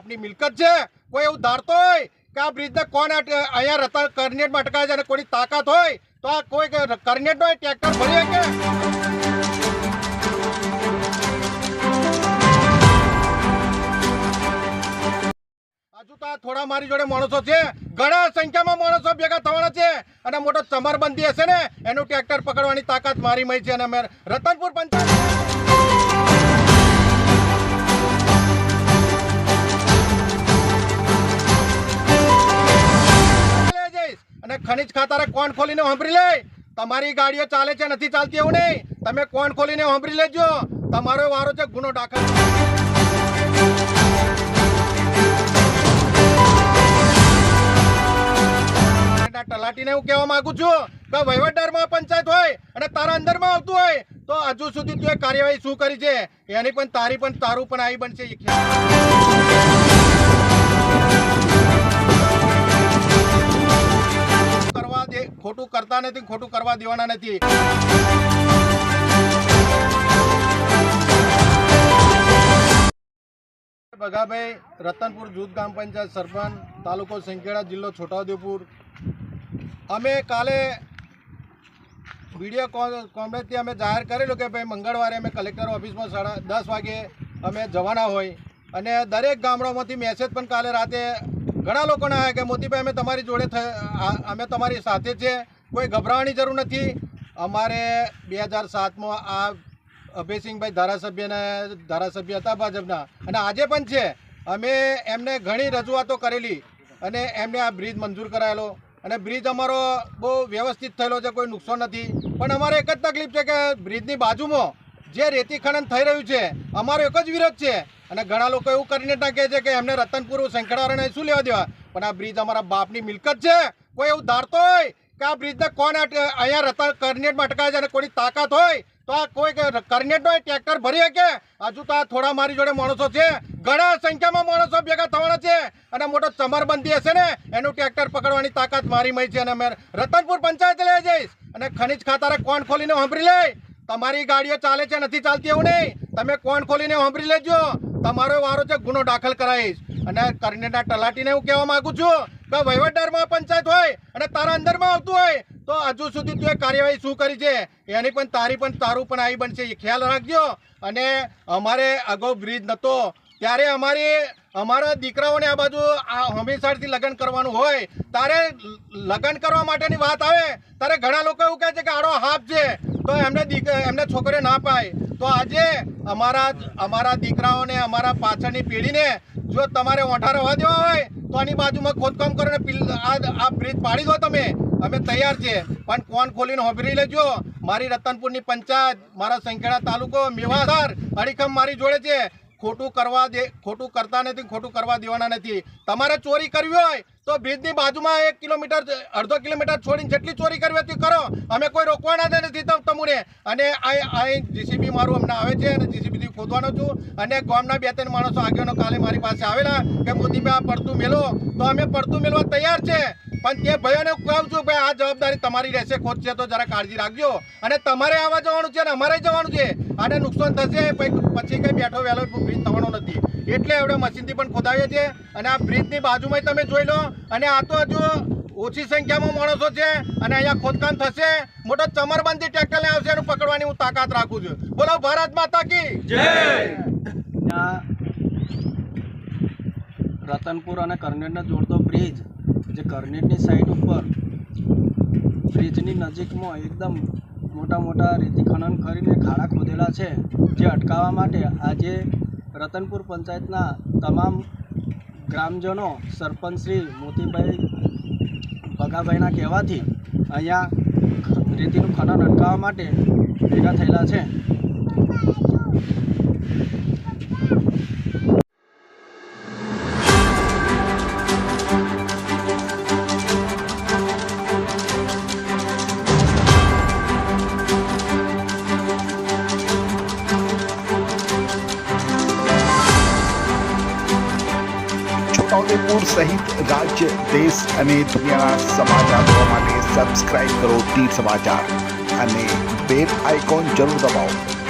બાપની મિલકત છે। કોઈ એવું ધારતો હોય કે આ બ્રિજને કોણ અહીંયા રતન કરનેટમાં અટકાવે છે અને કોની તાકાત હોય તો આ કોઈ કરનેટનો ટ્રેક્ટર ભરીએ કે હજુ તો થોડા મારી જોડે માણસો છે, ઘણા સંખ્યામાં માણસો ભેગા થવાના છે અને મોટો ચમરબંધી હશે ને એનું ટ્રેક્ટર પકડવાની તાકાત મારી મય છે અને અમે રતનપુર અને ખનીજ ખાતારે કોણ ખોલીને સાંભળી લે, તમારી ગાડીઓ ચાલે છે નથી ચાલતી એવું નહીં, તમે કોણ ખોલીને સાંભળી લેજો, તમારો વારો છે ગુનો દાખલ। તલાટીને હું કહેવા માંગુ છું કે વહીવટદારમાં પંચાયત હોય અને તારા અંદરમાં આવતું હોય તો હજુ સુધી તું એ કાર્યવાહી શું કરી છે એની પણ તારી પણ તારું પણ આવી બનશે। કરવા દે, ખોટું કરતા નથી, ખોટું કરવા દેવાના નથી। બગાભાઈ, રતનપુર જૂથ ગ્રામ પંચાયત સરપંચ, તાલુકો સંખેડા, જિલ્લો છોટાઉદેપુર। અમે કાલે વિડીયો કોન્ફરન્સથી અમે જાહેર કરેલું કે ભાઈ મંગળવારે અમે કલેક્ટર ઓફિસમાં 10:30 વાગે અમે જવાના હોય અને દરેક ગામડામાંથી મેસેજ પણ કાલે રાતે ઘણા લોકોને આવ્યા કે મોતીભાઈ અમે તમારી જોડે અમે તમારી સાથે છે, કોઈ ગભરાવાની જરૂર નથી। અમારે 2007માં આ અભયસિંહભાઈ ધારાસભ્ય હતા ભાજપના અને આજે પણ છે, અમે એમને ઘણી રજૂઆતો કરેલી અને એમને આ બ્રિજ મંજૂર કરાયેલો અને બ્રિજ અમારો બહુ વ્યવસ્થિત થયેલો છે, કોઈ નુકસાન નથી। પણ અમારે એક જ તકલીફ છે કે બ્રિજની બાજુમાં જે રેતી ખનન થઈ રહ્યું છે અમારો એક જ વિરોધ છે અને ઘણા લોકો એવું કરીને કહે છે કે એમને રતનપુર સંખેડાવાળાને શું લેવા દેવા, પણ આ બ્રિજ અમારા બાપની મિલકત છે। કોઈ એવું ધારતો હોય કે આ બ્રિજને કોણ અહીંયા કરનેટમાં અટકાવે છે અને કોની તાકાત હોય તો આ કોઈ કરનેટનો ટ્રેક્ટર ભરીએ કે હજુ તો આ થોડા મારી જોડે માણસો છે, ઘણા સંખ્યામાં માણસો ભેગા થવાના છે અને મોટો ચમરબંધી હશે ને એનું ટ્રેક્ટર પકડવાની તાકાત મારી મય છે અને અમે રતનપુર પંચાયત લઈ જઈશ અને ખનીજ ખાતારે કોણ ખોલીને સાંભળી લે, તમારી ગાડીઓ ચાલે છે નથી ચાલતી એવું નહીં, તમે કોણ ખોલીને સાંભળી લેજો, તમારો વારો છે ગુનો દાખલ કરાવીશ। અને કરનેટના તલાટીને હું કહેવા માંગુ છું કે વહીવટદારમાં પંચાયત હોય અને તારા અંદરમાં આવતું હોય તો હજુ સુધી તું એ કાર્યવાહી શું કરી છે એની પણ તારી પણ તારું પણ આવી બનશે, એ ખ્યાલ રાખજો। અને અમારે અગાઉ બ્રિજ નહોતો ત્યારે અમારા દીકરાઓને આ બાજુ હંમેશાથી લગ્ન કરવાનું હોય ત્યારે લગ્ન કરવા માટેની વાત આવે ત્યારે ઘણા લોકો એવું કહે છે કે આડો હાફ છે તો એમને છોકરીઓ ના પાય, તો આજે અમારા દીકરાઓને અમારા પાછળની પેઢીને જો તમારે ઓંઠા રહેવા દેવા હોય તો આની બાજુમાં ખોદકામ કરો ને આ બ્રિજ પાડી દો તમે, અમે તૈયાર છે, પણ કોણ ખોલીને હોભરી લેજો। મારી રતનપુરની પંચાયત, મારા સંખેડા તાલુકો, મેવાધાર અડીખમ મારી જોડે છે, ખોટું કરતા નથી, ખોટું કરવા દેવાના નથી। તમારે ચોરી કરવી હોય તો બ્રિજની બાજુમાં 1 કિલોમીટર 1.5 કિલોમીટર છોડીને જેટલી ચોરી કરવી હતી કરો, અમે કોઈ રોકવાના નથી તમને। અને આ જીસીબી મારું અમને આવે છે અને જીસીબીથી ખોદવાનો છું અને ગામના 2-3 માણસો આગેવાનો કાલે મારી પાસે આવેલા કે મોદીભાઈ આ પડતું મેલો, તો અમે પડતું મેળવા તૈયાર છે, પણ તે ભાઈઓને કહું છું ભાઈ આ જવાબદારી તમારી રહેશે, ખોદશે તો જરા કાળજી રાખજો અને તમારે આવવા જવાનું છે અને અમારે જવાનું છે, આને નુકસાન થશે પછી કંઈ બેઠો વહેલો બ્રિજ થવાનો નથી, એટલે એવડે મશીનથી પણ ખોદાવીએ છીએ અને આ બ્રિજની બાજુમાં તમે જોઈ લો। અને આ તો હજુ ઓછી સંખ્યામાં માણસો છે અને અહીંયા ખોદકામ થશે, મોટો ચમરબંધી ટ્રેક્ટર લઈ આવશે એનું પકડવાની હું તાકાત રાખું છું। બોલો ભારત માતા કી જય। રતનપુર અને કરનેટને જોડતો બ્રિજ જે કરનેટની સાઈડ ઉપર બ્રિજની નજીકમાં એકદમ મોટા રેતી ખનન કરીને ખાડા ખોદેલા છે, જે અટકાવવા માટે આજે રતનપુર પંચાયતના તમામ ગ્રામજનો સરપંચ શ્રી મોતીભાઈ ભગાભાઈના કહેવાથી અહીંયા રેતીનું ખનન અટકાવવા માટે ભેગા થયેલા છે। છોટાઉદેપુર સહિત રાજ્ય, દેશ અને દુનિયાના સમાચાર જોવા માટે સબસ્ક્રાઇબ કરો તીર સમાચાર અને બેલ આઇકોન જરૂર દબાવો।